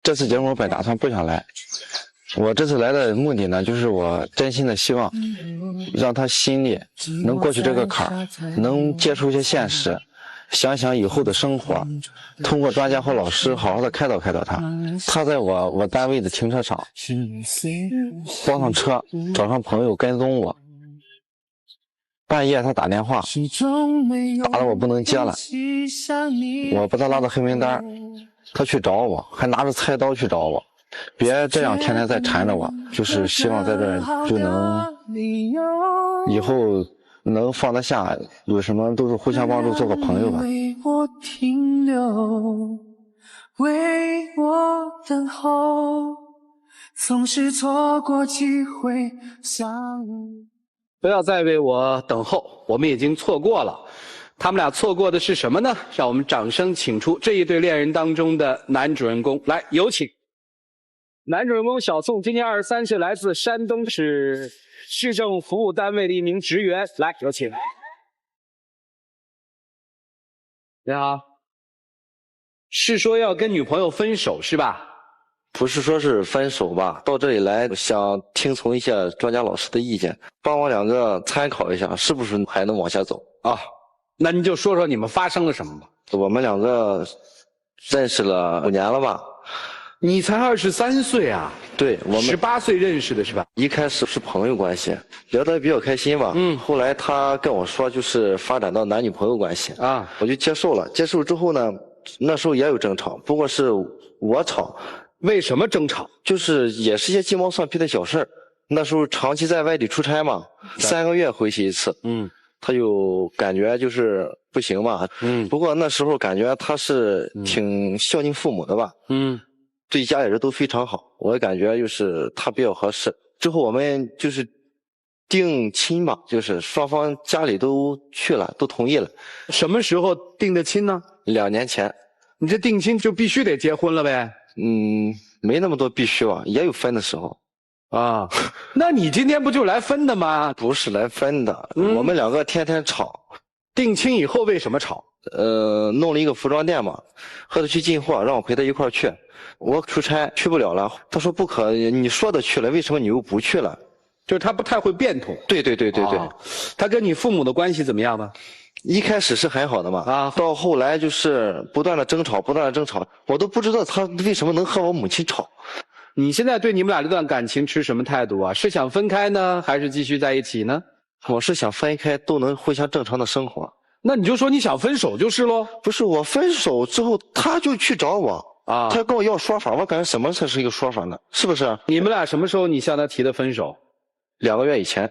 这次节目我本打算不想来，我这次来的目的呢，就是我真心的希望让他心里能过去这个坎儿，能接触一些现实，想想以后的生活，通过专家和老师好好的开导开导他。他在我单位的停车场包上车，找上朋友跟踪我，半夜他打电话，打得我不能接了，我把他拉到黑名单，他去找我，还拿着菜刀去找我。别这样天天在缠着我，就是希望在这儿就能以后能放得下，有什么都是互相帮助，做个朋友吧。为我停留，为我等候，总是错过机会相遇。不要再为我等候，我们已经错过了。他们俩错过的是什么呢？让我们掌声请出这一对恋人当中的男主人公，来，有请。男主人公小宋今年23岁，来自山东市市政服务单位的一名职员，来，有请。你好，是说要跟女朋友分手是吧？不是说是分手吧，到这里来想听从一下专家老师的意见，帮我两个参考一下，是不是还能往下走啊？那您就说说你们发生了什么吧。我们两个认识了5年了吧。你才23岁啊？对，我们18岁认识的是吧？一开始是朋友关系，聊得比较开心吧。后来他跟我说，就是发展到男女朋友关系啊，我就接受了。接受之后呢，那时候也有争吵，不过是我吵。为什么争吵？就是也是一些鸡毛蒜皮的小事儿。那时候长期在外地出差嘛，3个月回去一次。他就感觉就是不行嘛。不过那时候感觉他是挺孝敬父母的吧。对家里人都非常好，我感觉就是他比较合适。之后我们就是定亲吧，就是双方家里都去了，都同意了。什么时候定的亲呢？2年前。你这定亲就必须得结婚了呗？没那么多必须吧，也有分的时候。啊，那你今天不就来分的吗？不是来分的，我们两个天天吵。定亲以后为什么吵？弄了一个服装店嘛，和他去进货，让我陪他一块儿去。我出差去不了了，他说不可，你说的去了，为什么你又不去了？就是他不太会变通。对。他跟你父母的关系怎么样呢？一开始是很好的嘛，到后来就是不断的争吵，我都不知道他为什么能和我母亲吵。你现在对你们俩这段感情持什么态度啊？是想分开呢，还是继续在一起呢？我是想分开，都能互相正常的生活。那你就说你想分手就是喽。不是，我分手之后他就去找我啊，他跟我要说法，我感觉什么才是一个说法呢？是不是？你们俩什么时候你向他提的分手？2个月以前。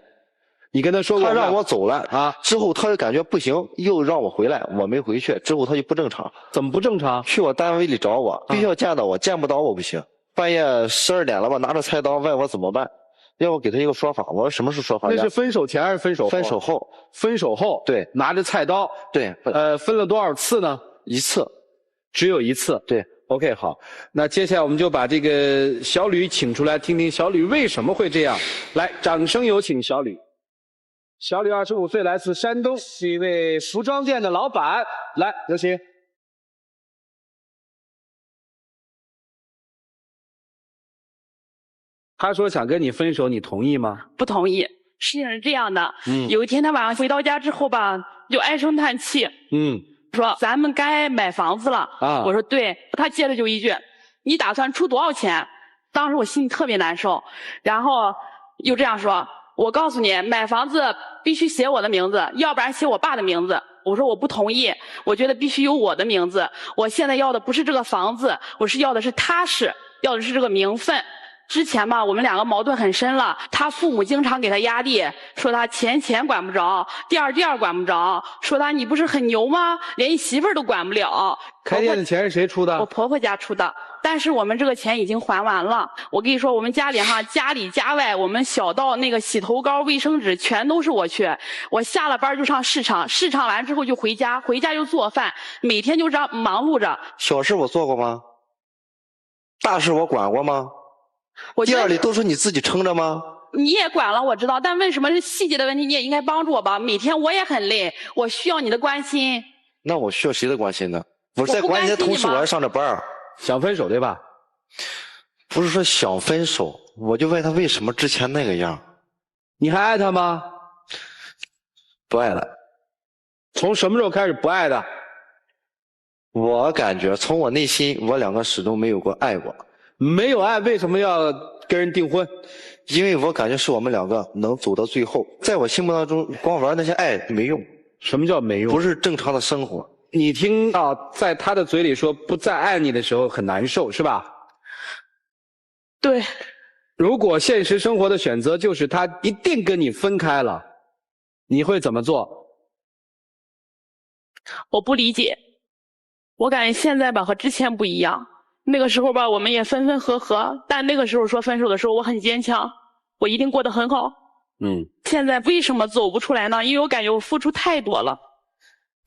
你跟他说过他让我走了啊，之后他就感觉不行，又让我回来，我没回去，之后他就不正常。怎么不正常？去我单位里找我，必须要见到我，见不到我不行。半夜12点了吧，拿着菜刀问我怎么办，要我给他一个说法。我说什么是说法？那是分手前还是分手后？分手后。分手后，对，拿着菜刀，对，分了多少次呢？1次，只有1次。对 ，OK， 好，那接下来我们就把这个小吕请出来，听听小吕为什么会这样。来，掌声有请小吕。小吕25岁，来自山东，是一位服装店的老板。来，有请。他说想跟你分手，你同意吗？不同意。事情是这样的，有一天他晚上回到家之后吧，就唉声叹气，说咱们该买房子了啊。我说对，他接着就一句，你打算出多少钱？当时我心里特别难受，然后又这样说，我告诉你，买房子必须写我的名字，要不然写我爸的名字。我说我不同意，我觉得必须有我的名字。我现在要的不是这个房子，我是要的是踏实，要的是这个名分。之前吧，我们两个矛盾很深了，他父母经常给他压力，说他钱管不着，第二管不着，说他你不是很牛吗？连你媳妇儿都管不了。开店的钱是谁出的？我婆婆家出的。但是我们这个钱已经还完了。我跟你说，我们家里家里家外，我们小到那个洗头膏、卫生纸，全都是我去。我下了班就上市场，市场完之后就回家，回家就做饭，每天就这样忙碌着。小事我做过吗？大事我管过吗？店里都是你自己撑着吗？你也管了，我知道，但为什么是细节的问题，你也应该帮助我吧？每天我也很累，我需要你的关心。那我需要谁的关心呢？我在关心的同时，我还上着班。想分手对吧？不是说想分手，我就问他为什么之前那个样。你还爱他吗？不爱了。从什么时候开始不爱的？我感觉从我内心，我两个始终没有过爱过。没有爱，为什么要跟人订婚？因为我感觉是我们两个能走到最后。在我心目当中，光玩那些爱没用。什么叫没用？不是正常的生活。你听到在他的嘴里说不再爱你的时候很难受，是吧？对。如果现实生活的选择就是他一定跟你分开了，你会怎么做？我不理解。我感觉现在吧和之前不一样。那个时候吧，我们也分分合合，但那个时候说分手的时候，我很坚强，我一定过得很好。现在为什么走不出来呢？因为我感觉我付出太多了。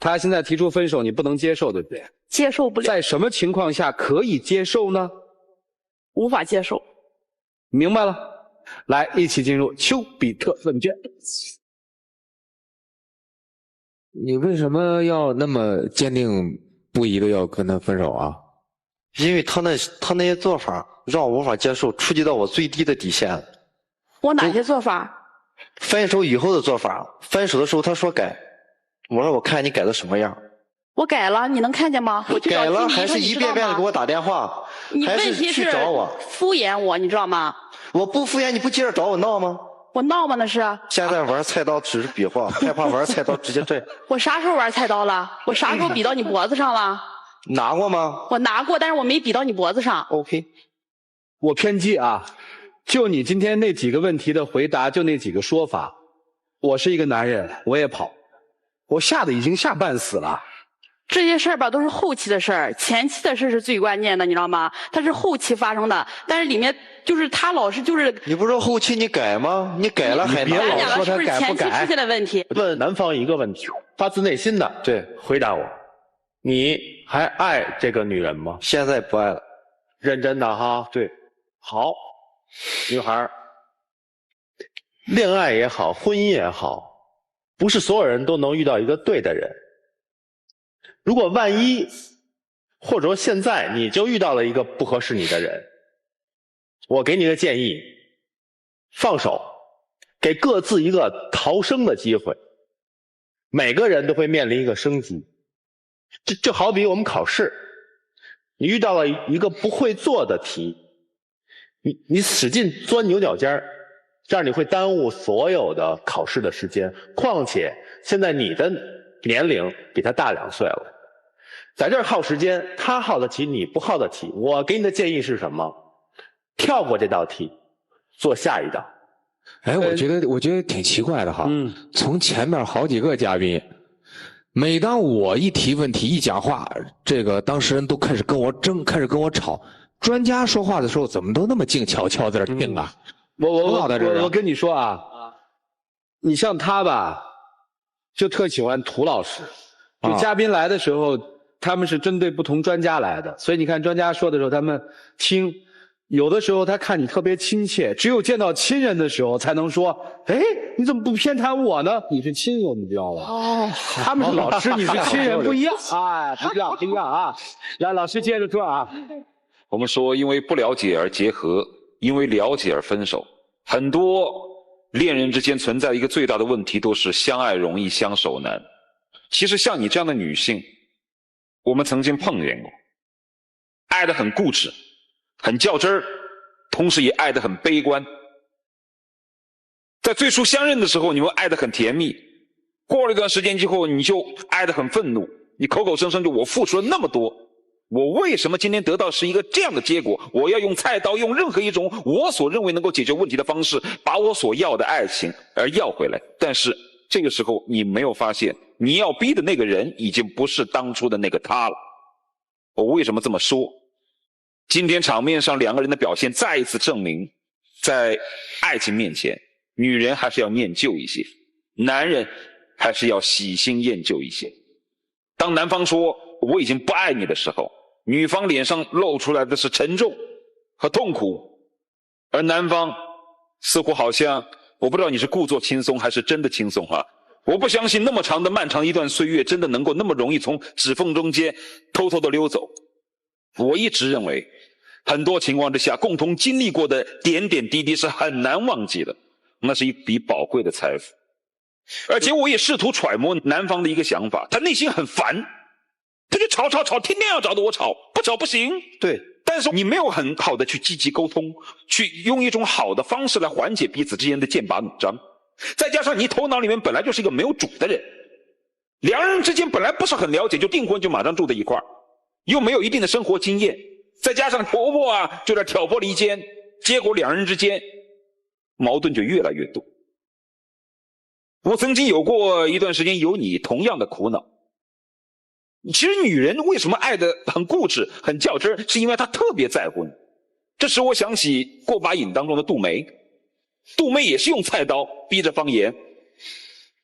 他现在提出分手，你不能接受，对不对？接受不了。在什么情况下可以接受呢？无法接受。明白了，来，一起进入丘比特问卷。你为什么要那么坚定不移的要跟他分手啊？因为他那些做法让我无法接受，触及到我最低的底线了。我哪些做法？分手以后的做法。分手的时候他说改，我说我看你改的什么样。我改了，你能看见吗？我去改了还是一遍遍的给我打电话，还是去找我？敷衍我，你知道吗？我不敷衍，你不接着找我闹吗？我闹吗？那是。现在玩菜刀只是比划，害怕玩菜刀直接这。我啥时候玩菜刀了？我啥时候比到你脖子上了？拿过吗？我拿过，但是我没比到你脖子上。OK。我偏激啊，就你今天那几个问题的回答，就那几个说法，我是一个男人，我也跑，我吓得已经吓半死了。这些事儿吧都是后期的事儿，前期的事是最关键的，你知道吗？它是后期发生的，但是里面就是他老是就是。你不是说后期你改吗？你改了还别老说他改不改。前期出现的问题。问男方一个问题，发自内心的，对，回答我，你还爱这个女人吗？现在不爱了。认真的哈。对。好，女孩，恋爱也好，婚姻也好，不是所有人都能遇到一个对的人。如果万一，或者说现在你就遇到了一个不合适你的人，我给你个建议，放手，给各自一个逃生的机会。每个人都会面临一个升级，就好比我们考试，你遇到了一个不会做的题，你使劲钻牛角尖儿，这样你会耽误所有的考试的时间。况且现在你的年龄比他大2岁了，在这儿耗时间，他耗得起，你不耗得起。我给你的建议是什么？跳过这道题，做下一道。哎，我觉得挺奇怪的哈。从前面好几个嘉宾，每当我一提问题一讲话，这个当事人都开始跟我争，开始跟我吵。专家说话的时候怎么都那么静悄悄在这听啊？我跟你说啊，你像他吧，就特喜欢涂老师。就嘉宾来的时候，他们是针对不同专家来的，所以你看专家说的时候，他们听。有的时候他看你特别亲切，只有见到亲人的时候才能说，哎，你怎么不偏袒我呢？你是亲友，你知道吗？哦，他们是老师，你是亲人，不一样。哎，不一样啊！来，老师接着说啊。我们说，因为不了解而结合，因为了解而分手。很多恋人之间存在一个最大的问题，都是相爱容易相守难。其实像你这样的女性，我们曾经碰见过，爱得很固执，很较真儿，同时也爱得很悲观。在最初相认的时候，你们爱得很甜蜜，过了一段时间之后，你就爱得很愤怒，你口口声声就我付出了那么多，我为什么今天得到是一个这样的结果？我要用菜刀，用任何一种我所认为能够解决问题的方式，把我所要的爱情而要回来。但是这个时候你没有发现，你要逼的那个人已经不是当初的那个他了。我为什么这么说？今天场面上两个人的表现再一次证明，在爱情面前，女人还是要念旧一些，男人还是要喜新厌旧一些。当男方说我已经不爱你的时候，女方脸上露出来的是沉重和痛苦，而男方似乎好像，我不知道你是故作轻松还是真的轻松啊。我不相信那么长的漫长一段岁月真的能够那么容易从指缝中间偷偷的溜走。我一直认为很多情况之下，共同经历过的点点滴滴是很难忘记的，那是一笔宝贵的财富。而且我也试图揣摩男方的一个想法，他内心很烦，他就吵，天天要找着我吵，不吵不行。对，但是你没有很好的去积极沟通，去用一种好的方式来缓解彼此之间的剑拔弩张，再加上你头脑里面本来就是一个没有主的人，两人之间本来不是很了解，就订婚就马上住在一块儿，又没有一定的生活经验，再加上婆婆啊就在挑拨离间，结果两人之间矛盾就越来越多。我曾经有过一段时间有你同样的苦恼。其实女人为什么爱得很固执很较真，是因为她特别在乎你。这使我想起过把瘾当中的杜梅，杜梅也是用菜刀逼着方言，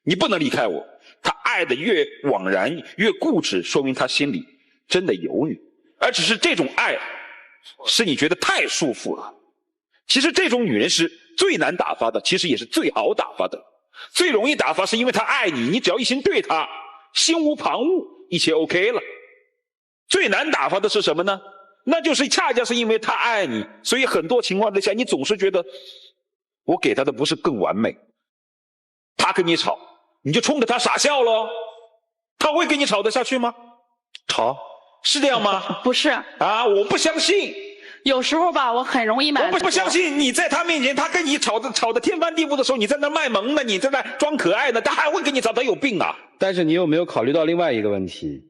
你不能离开我。她爱得越枉然越固执，说明她心里真的有你，而只是这种爱使你觉得太束缚了。其实这种女人是最难打发的，其实也是最好打发的。最容易打发是因为她爱你，你只要一心对她，心无旁骛，一切 OK 了。最难打发的是什么呢？那就是恰恰是因为她爱你，所以很多情况之下你总是觉得我给她的不是更完美。她跟你吵，你就冲着她傻笑咯，她会跟你吵得下去吗？吵，是这样吗？不是啊，我不相信。有时候吧，我很容易满足。我不相信你在他面前，他跟你吵得天翻地覆的时候，你在那卖萌呢，你在那装可爱呢，他还会跟你吵，他有病啊！但是你有没有考虑到另外一个问题？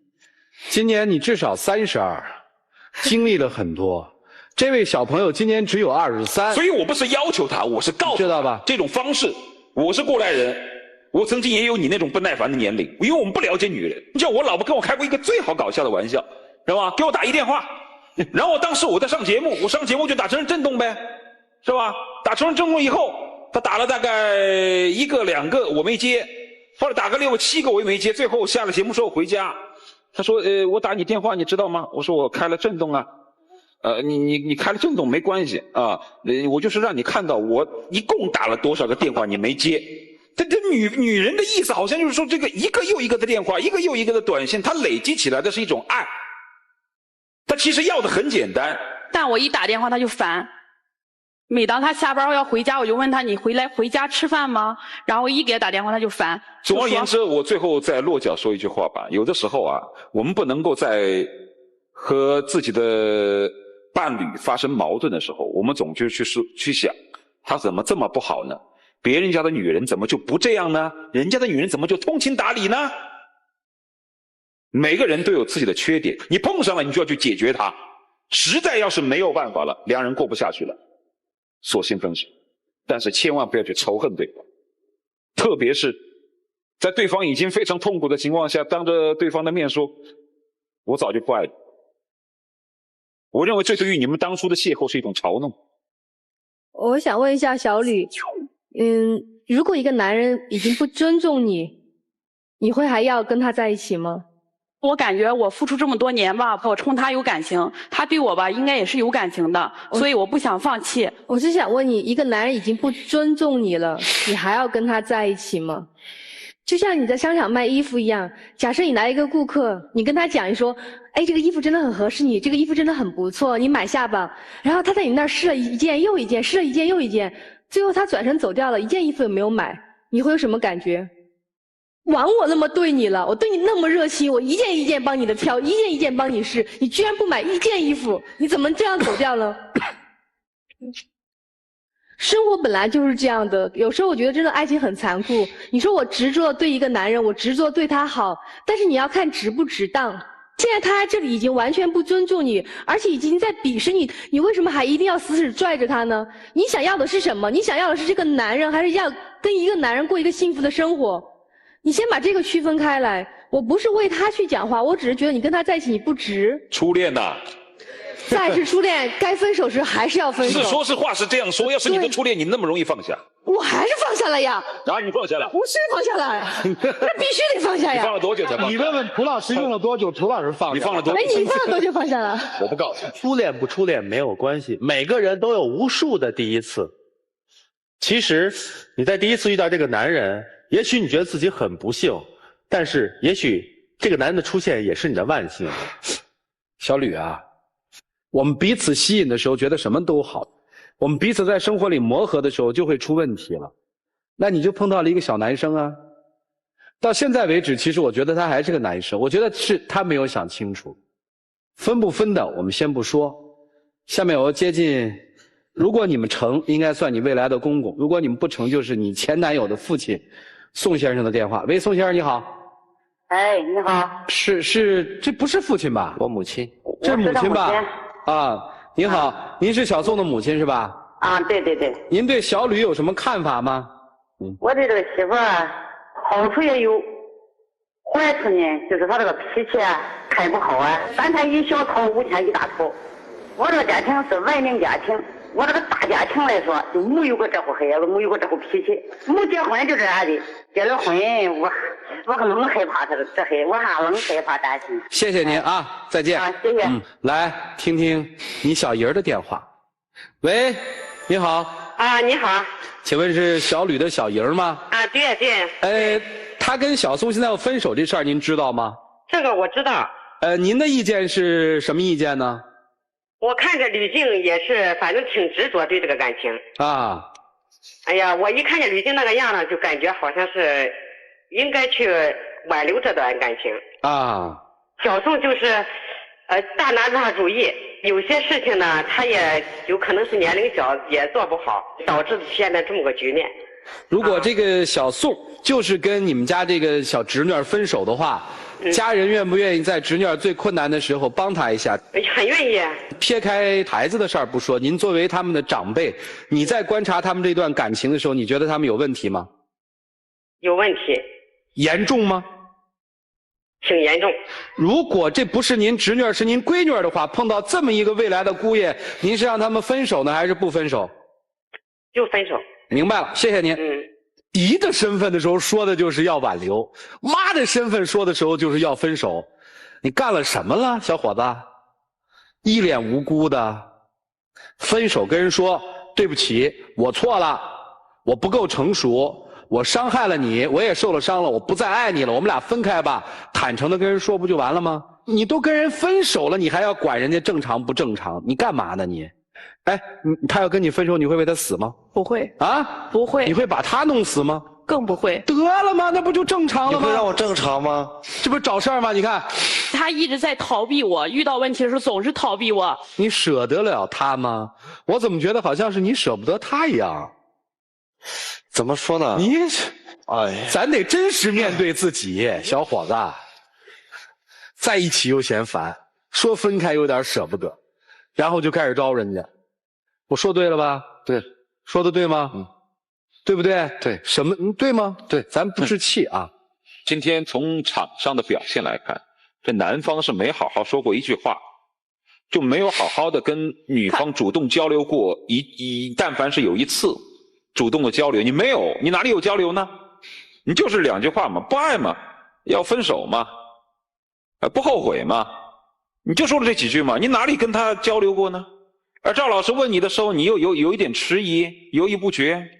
今年你至少32，经历了很多。这位小朋友今年只有23，所以我不是要求他，我是告诉他，知道吧？这种方式，我是过来人，我曾经也有你那种不耐烦的年龄，因为我们不了解女人。你知道我老婆跟我开过一个最好搞笑的玩笑，知道吧？给我打一电话。然后当时我在上节目，我上节目就打成震动呗，是吧？打成震动以后，他打了大概1个2个我没接，后来打个6个7个我也没接，最后下了节目之后回家，他说我打你电话你知道吗？我说我开了震动啊，你开了震动没关系啊，我就是让你看到我一共打了多少个电话你没接。这女人的意思好像就是说，这个一个又一个的电话，一个又一个的短信，它累积起来的是一种爱。他其实要的很简单，但我一打电话他就烦。每当他下班要回家，我就问他你回家吃饭吗？然后一给他打电话他就烦。总而言之，我最后再落脚说一句话吧，有的时候啊，我们不能够在和自己的伴侣发生矛盾的时候，我们总就去想他怎么这么不好呢？别人家的女人怎么就不这样呢？人家的女人怎么就通情达理呢？每个人都有自己的缺点，你碰上了你就要去解决它。实在要是没有办法了，两人过不下去了，索性分手。但是千万不要去仇恨对方，特别是在对方已经非常痛苦的情况下，当着对方的面说我早就不爱你。我认为这对于你们当初的邂逅是一种嘲弄。我想问一下小吕，如果一个男人已经不尊重你，你会还要跟他在一起吗？我感觉我付出这么多年吧，我冲他有感情，他对我吧应该也是有感情的，所以我不想放弃。我是想问你，一个男人已经不尊重你了，你还要跟他在一起吗？就像你在商场卖衣服一样，假设你来一个顾客，你跟他讲，你说，哎，这个衣服真的很合适你，这个衣服真的很不错，你买下吧。然后他在你那儿试了一件又一件，试了一件又一件，最后他转身走掉了，一件衣服也没有买，你会有什么感觉？枉我那么对你了，我对你那么热心，我一件一件帮你的挑，一件一件帮你试，你居然不买一件衣服，你怎么这样走掉了？生活本来就是这样的，有时候我觉得真的爱情很残酷。你说我执着对一个男人，我执着对他好，但是你要看值不值当。现在他在这里已经完全不尊重你，而且已经在鄙视你，你为什么还一定要死死拽着他呢？你想要的是什么？你想要的是这个男人，还是要跟一个男人过一个幸福的生活？你先把这个区分开来。我不是为他去讲话，我只是觉得你跟他在一起你不值。初恋呐，再是初恋，该分手时还是要分手。是说实话是这样说，要是你的初恋，你那么容易放下？我还是放下了呀。啊，你放下了？不是放下了，那必须得放下呀。你放了多久才放下？你问问涂老师用了多久？涂老师放下。你放了多久？哎，你放了多久放下了？我不告诉你，初恋不初恋没有关系，每个人都有无数的第一次。其实你在第一次遇到这个男人，也许你觉得自己很不幸，但是也许这个男人的出现也是你的万幸。小吕啊，我们彼此吸引的时候觉得什么都好，我们彼此在生活里磨合的时候就会出问题了。那你就碰到了一个小男生啊，到现在为止，其实我觉得他还是个男生，我觉得是他没有想清楚。分不分的我们先不说，下面我要接近，如果你们成，应该算你未来的公公；如果你们不成，就是你前男友的父亲宋先生的电话。喂，宋先生你好。哎，你好。是，这不是父亲吧？我母亲。这是母亲吧？啊，您好，您是小宋的母亲是吧？啊，对对对。您对小吕有什么看法吗？我对这个媳妇儿好处也有，坏处呢就是她这个脾气啊太不好啊，3天一小吵，5天一大吵。我这个家庭是文明家庭，我这个大家庭来说就没有过这户黑子，没有过这户脾气。没结婚就这样的，结了婚我还能害怕他这黑，我还能害怕担心。谢谢您啊，再见。啊，谢谢。来听听你小姨儿的电话。喂，你好。啊，你好。请问是小吕的小姨儿吗？啊，对对。他跟小宋现在要分手这事儿您知道吗？这个我知道。您的意见是什么意见呢？我看着吕静也是，反正挺执着对这个感情。啊。哎呀，我一看见吕静那个样呢，就感觉好像是应该去挽留这段感情。啊。小宋就是，大拿大主意，有些事情呢，他也有可能是年龄小，也做不好，导致现在这么个局面。如果这个小宋就是跟你们家这个小侄女分手的话，家人愿不愿意在侄女最困难的时候帮她一下？很愿意。撇开孩子的事儿不说，您作为他们的长辈，你在观察他们这段感情的时候，你觉得他们有问题吗？有问题。严重吗？挺严重。如果这不是您侄女是您闺女的话，碰到这么一个未来的姑爷，您是让他们分手呢，还是不分手？就分手。明白了，谢谢您。姨的身份的时候说的就是要挽留，妈的身份说的时候就是要分手。你干了什么了，小伙子？一脸无辜的，分手跟人说对不起，我错了，我不够成熟，我伤害了你，我也受了伤了，我不再爱你了，我们俩分开吧，坦诚的跟人说不就完了吗？你都跟人分手了，你还要管人家正常不正常？你干嘛呢你？哎，他要跟你分手，你会为他死吗？不会啊，不会。你会把他弄死吗？更不会。得了吗？那不就正常了吗？你会让我正常吗？这不是找事儿吗？你看，他一直在逃避我，遇到问题的时候总是逃避我。你舍得了他吗？我怎么觉得好像是你舍不得他一样？怎么说呢？你，哎，咱得真实面对自己，小伙子。在一起又嫌烦，说分开有点舍不得，然后就开始招人家。我说对了吧？对，说的对吗？对不对？对，什么？对吗？对，咱不是气啊。今天从场上的表现来看，这男方是没好好说过一句话，就没有好好的跟女方主动交流过但凡是有一次主动的交流，你没有，你哪里有交流呢？你就是2句话嘛，不爱嘛，要分手嘛，不后悔嘛，你就说了这几句嘛，你哪里跟他交流过呢？而赵老师问你的时候，你又有一点迟疑，犹豫不决。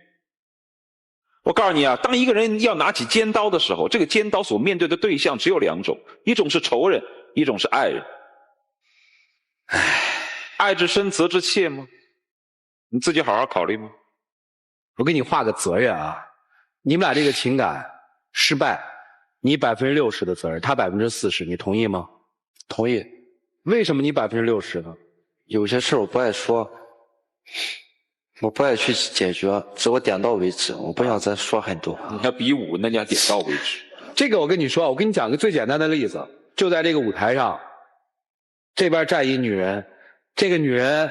我告诉你啊，当一个人要拿起尖刀的时候，这个尖刀所面对的对象只有2种，一种是仇人，一种是爱人。爱之深责之切吗？你自己好好考虑吗？我给你画个责任啊，你们俩这个情感失败，你60%的责任，他40%，你同意吗？同意。为什么你60%呢？有些事我不爱说，我不爱去解决，只我点到为止，我不想再说很多。你要比武，那你要点到为止。这个我跟你说，我跟你讲个最简单的例子，就在这个舞台上，这边站一女人，这个女人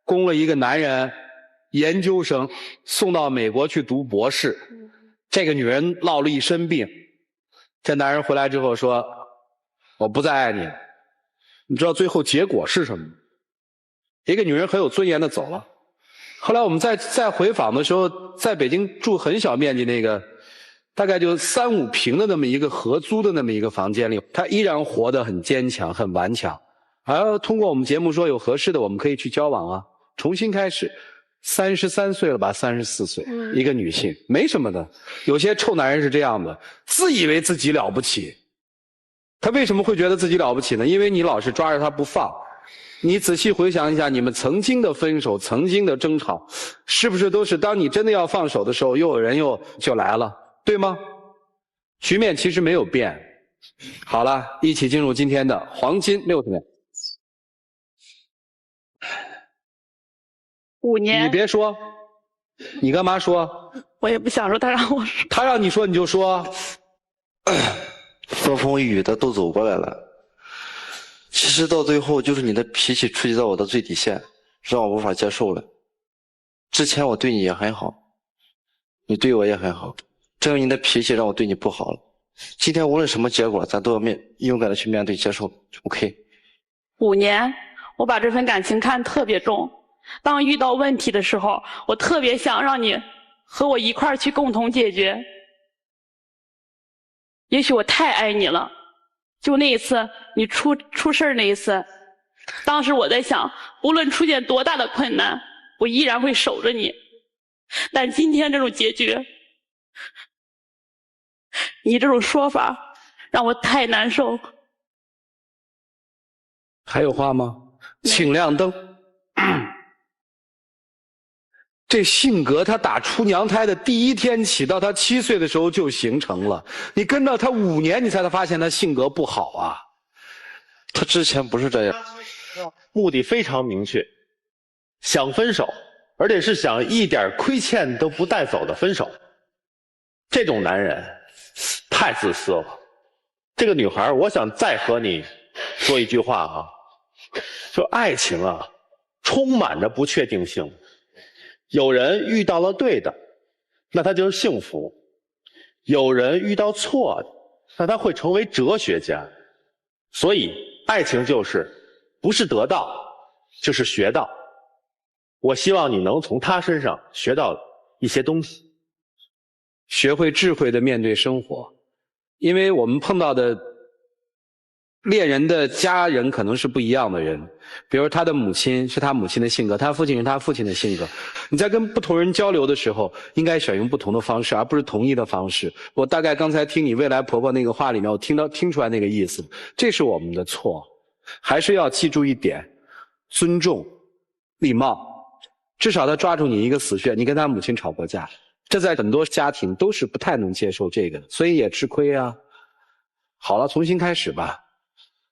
供了一个男人研究生送到美国去读博士，这个女人落了一身病，这男人回来之后说我不再爱你了。你知道最后结果是什么吗？一个女人很有尊严的走了。后来我们在回访的时候，在北京住很小面积那个大概就3、5平的那么一个合租的那么一个房间里，她依然活得很坚强很顽强。而通过我们节目说有合适的我们可以去交往啊，重新开始。33岁了吧，34岁，一个女性，没什么的。有些臭男人是这样的，自以为自己了不起。他为什么会觉得自己了不起呢？因为你老是抓着他不放，你仔细回想一下，你们曾经的分手，曾经的争吵，是不是都是当你真的要放手的时候，又有人就来了，对吗？局面其实没有变。好了，一起进入今天的黄金60年。5年。你别说，你干嘛说？我也不想说，他让我说。他让你说你就说。风风雨雨的都走过来了。其实到最后，就是你的脾气触及到我的最底线，让我无法接受了。之前我对你也很好，你对我也很好，正因为你的脾气让我对你不好了。今天无论什么结果，咱都要勇敢的去面对接受 ，OK。5年，我把这份感情看特别重。当遇到问题的时候，我特别想让你和我一块儿去共同解决。也许我太爱你了。就那一次你出事儿那一次，当时我在想，无论出现多大的困难，我依然会守着你。但今天这种结局，你这种说法让我太难受。还有话吗？请亮灯。这性格他打出娘胎的第1天起，到他7岁的时候就形成了。你跟着他5年，你才发现他性格不好啊。他之前不是这样，目的非常明确，想分手，而且是想一点亏欠都不带走的分手。这种男人太自私了。这个女孩，我想再和你说一句话啊，就爱情啊，充满着不确定性。有人遇到了对的，那他就是幸福；有人遇到错的，那他会成为哲学家。所以，爱情就是不是得到，就是学到。我希望你能从他身上学到一些东西，学会智慧的面对生活。因为我们碰到的恋人的家人可能是不一样的人，比如他的母亲是他母亲的性格，他父亲是他父亲的性格。你在跟不同人交流的时候，应该选用不同的方式，而不是统一的方式。我大概刚才听你未来婆婆那个话里面，我听出来那个意思，这是我们的错。还是要记住一点，尊重、礼貌。至少他抓住你一个死穴，你跟他母亲吵过架，这在很多家庭都是不太能接受这个的，所以也吃亏啊。好了，重新开始吧。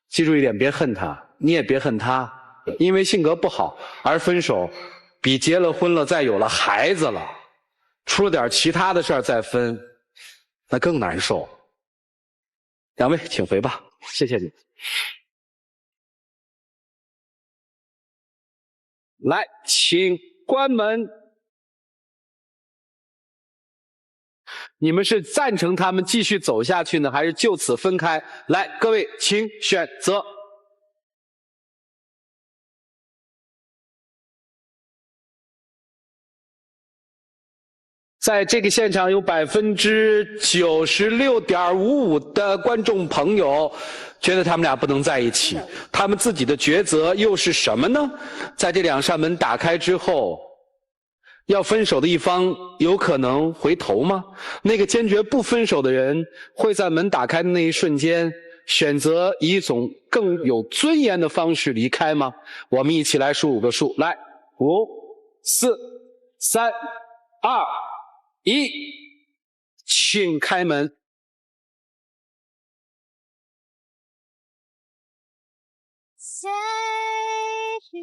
记住一点，别恨他，你也别恨他，因为性格不好而分手，比结了婚了再有了孩子了，出了点其他的事儿再分，那更难受。两位请回吧，谢谢你。来，请关门。你们是赞成他们继续走下去呢，还是就此分开？来，各位请选择。在这个现场有96.55%的观众朋友觉得他们俩不能在一起，他们自己的抉择又是什么呢？在这2扇门打开之后，要分手的一方有可能回头吗？那个坚决不分手的人会在门打开的那一瞬间选择以一种更有尊严的方式离开吗？我们一起来数5个数，来，5、4、3、2、1，请开门。谁是